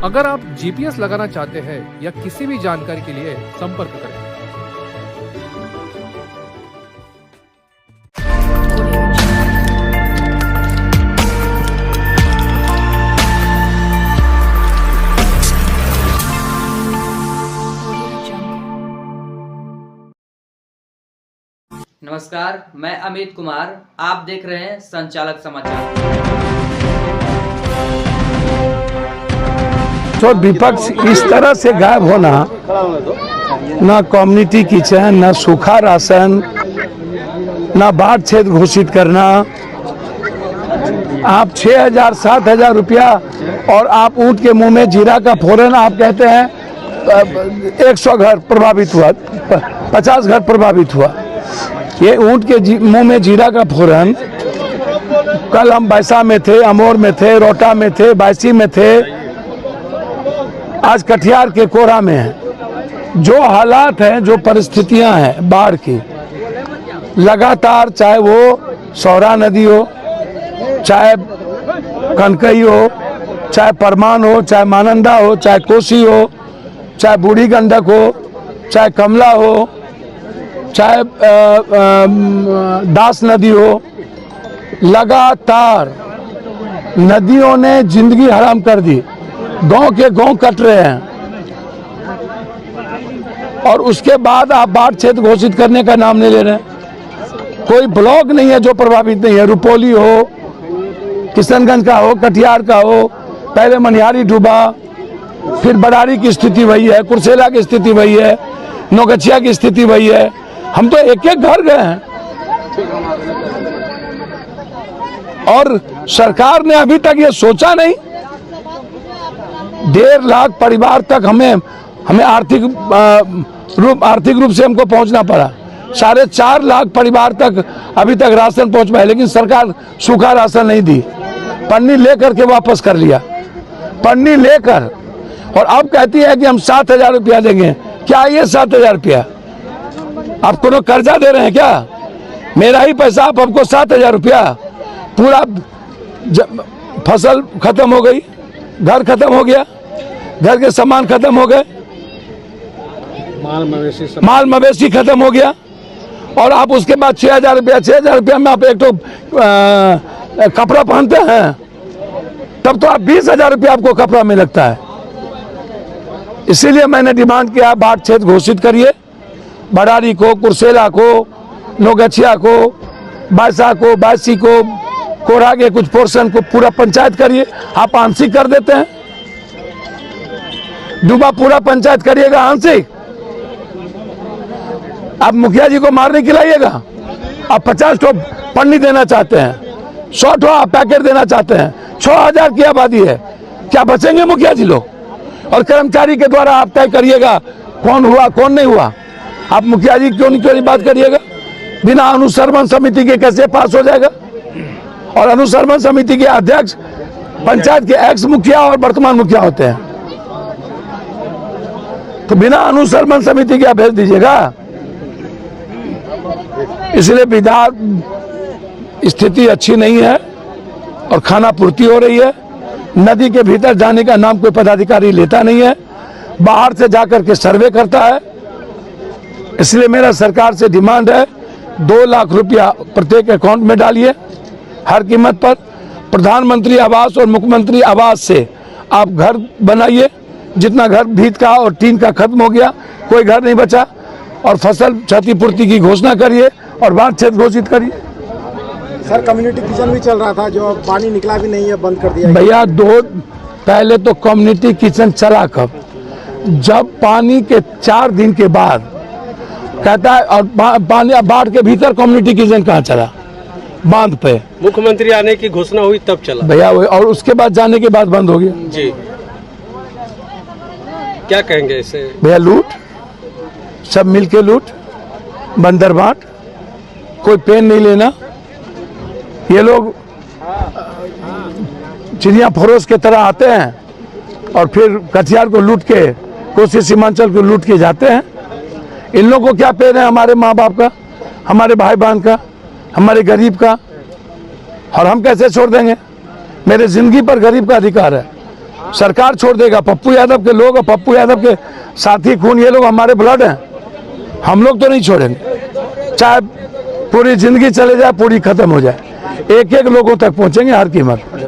अगर आप जीपीएस लगाना चाहते हैं या किसी भी जानकारी के लिए संपर्क करें। नमस्कार, मैं अमित कुमार। आप देख रहे हैं संचालक समाचार। तो विपक्ष इस तरह से गायब होना, ना कम्युनिटी किचन, ना सूखा राशन, ना बाढ़ क्षेत्र घोषित करना, आप 6,000 7,000 रुपया और आप ऊँट के मुंह में जीरा का फोरन आप कहते हैं 100 घर प्रभावित हुआ, 50 घर प्रभावित हुआ। ये ऊँट के मुंह में जीरा का फोरन, कल हम बैसा में थे, अमोर में थे, रोटा में थे, बायसी में थे, आज कटिहार के कोरा में है। जो हालात हैं, जो परिस्थितियां हैं बाढ़ की, लगातार चाहे वो सौरा नदी हो, चाहे कनकई हो, चाहे परमान हो, चाहे मानंदा हो, चाहे कोसी हो, चाहे बूढ़ी गंडक हो, चाहे कमला हो, चाहे दास नदी हो, लगातार नदियों ने जिंदगी हराम कर दी। गांव के गांव कट रहे हैं और उसके बाद आप बाढ़ क्षेत्र घोषित करने का नाम नहीं ले रहे हैं। कोई ब्लॉक नहीं है जो प्रभावित नहीं है। रुपौली हो, किशनगंज का हो, कटिहार का हो, पहले मनिहारी डूबा, फिर बरारी की स्थिति वही है, कुर्सेला की स्थिति वही है, नौगछिया की स्थिति वही है। हम तो एक एक घर गए हैं और सरकार ने अभी तक ये सोचा नहीं। 1.5 लाख परिवार तक हमें आर्थिक रूप से हमको पहुंचना पड़ा। 4.5 लाख परिवार तक अभी तक राशन पहुंच पाए, लेकिन सरकार सूखा राशन नहीं दी, पन्नी लेकर के वापस कर लिया, पन्नी लेकर। और अब कहती है कि हम 7,000 रुपया देंगे। क्या ये 7,000 रुपया? आप कोनो कर्जा दे रहे हैं क्या? मेरा ही पैसा आप हमको 7,000 रुपया, पूरा फसल खत्म हो गई, घर खत्म हो गया, घर के सामान खत्म हो गए, माल मवेशी खत्म हो गया, और आप उसके बाद 6,000 रुपया में आप एक तो कपड़ा पहनते हैं, तब तो आप 20,000 रुपया आपको कपड़ा में लगता है। इसीलिए मैंने डिमांड किया, बाढ़ क्षेत्र घोषित करिए। बरारी को, कुर्सेला को, नौगछिया को, बायसा को, बायसी को, कोरा के कुछ पोर्शन को पूरा पंचायत करिए। आप आंशिक कर देते हैं, डूबा पूरा पंचायत करिएगा आंशिक। आप मुखिया जी को मारने खिलाइएगा। आप 50 ठो पन्नी देना चाहते हैं, 100 ठो आप पैकेट देना चाहते हैं। 6,000 की आबादी है, क्या बचेंगे मुखिया जी लोग? और कर्मचारी के द्वारा आप तय करिएगा कौन हुआ कौन नहीं हुआ। आप मुखिया जी क्यों नहीं बात करिएगा? बिना अनुश्रवण समिति के कैसे पास हो जाएगा? और अनुश्रवण समिति के अध्यक्ष पंचायत के एक्स मुखिया और वर्तमान मुखिया होते हैं, तो बिना अनुश्रवण समिति के आप भेज दीजिएगा। इसलिए विधान स्थिति अच्छी नहीं है और खाना पूर्ति हो रही है। नदी के भीतर जाने का नाम कोई पदाधिकारी लेता नहीं है, बाहर से जाकर के सर्वे करता है। इसलिए मेरा सरकार से डिमांड है, 2 लाख रुपया प्रत्येक अकाउंट में डालिए हर कीमत पर। प्रधानमंत्री आवास और मुख्यमंत्री आवास से आप घर बनाइए। जितना घर भीत का और टीन का खत्म हो गया, कोई घर नहीं बचा। और फसल क्षतिपूर्ति की घोषणा करिए और बाढ़ क्षेत्र घोषित करिए। सर, कम्युनिटी किचन भी चल रहा था, जो पानी निकला भी नहीं है, बंद कर दिया भैया। पहले तो कम्युनिटी किचन चला कब? जब पानी के 4 दिन के बाद कहता है। और पानी बाढ़ के भीतर कम्युनिटी किचन कहाँ चला? बांध पे मुख्यमंत्री आने की घोषणा हुई तब चला भैया। और उसके बाद जाने के बाद बंद हो गया जी। क्या कहेंगे इसे? भैया लूट, सब मिलके लूट, बंदर बांट, कोई पेन नहीं लेना। ये लोग चिड़िया फरोश के तरह आते हैं और फिर कटिहार को लूट के, कोसी सीमांचल को लूट के जाते हैं। इन लोगों को क्या पेन है हमारे माँ बाप का, हमारे भाई बहन का, हमारे गरीब का? और हम कैसे छोड़ देंगे? मेरे जिंदगी पर गरीब का अधिकार है। सरकार छोड़ देगा। पप्पू यादव के लोग और पप्पू यादव के साथी खून ये लोग हमारे ब्लड हैं, हम लोग तो नहीं छोड़ेंगे। चाहे पूरी जिंदगी चले जाए, पूरी खत्म हो जाए, एक एक लोगों तक पहुंचेंगे हर कीमत।